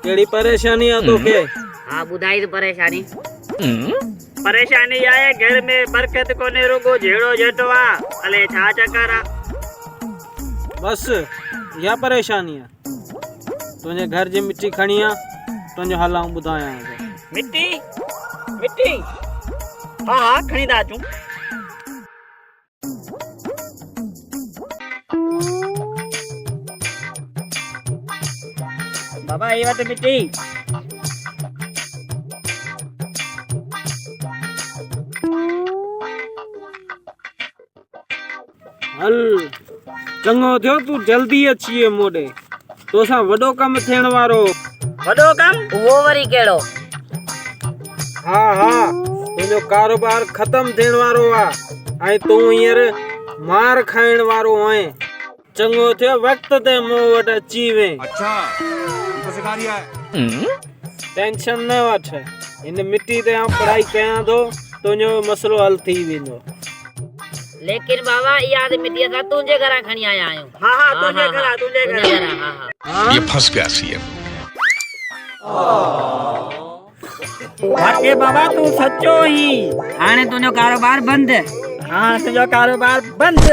केड़ी परेशानी है तोखे? हाँ बुधाई तो परेशानी। परेशानी आए घर में बरकत कोने रुगो झेड़ो झटवा अले छा चकरा। बस या परेशानी है। तुझे घर जी मिट्टी खणी आ, तुझे हालाऊं बुधाया। मिट्टी मिट्टी हाँ हाँ खणी दाचू। बाबा ये बात मिट्टी। हल चंगो थियो तू जल्दी अची मोडे। तोसा वडो कम थियण वारो। वडो कम वो वरी केड़ो? हाँ हाँ तुझो कारोबार खत्म थियण वारो आ। ऐं तू हींअर मार खाइण वारो आहीं। चंगो थियो वक्त ते मूं वटि अची वे। अच्छा तो सिखा दिया है। टेंशन न वठ। इन मिट्टी ते आउं पढ़ाई कयां थो, तुझो मसलो हल थी वेंदो। लेकिन बाबा याद मिट्टी असां तुंहिंजे घरां खणी आया आहियूं। हाँ हाँ तुझे घरा तुझे घरा। हाँ हाँ ये फंस गया सीएम। वाके बाबा तू सच्चो ही। हाणे तुंहिंजो कारोबार बंद। हाँ तुझो कारोबार बंद।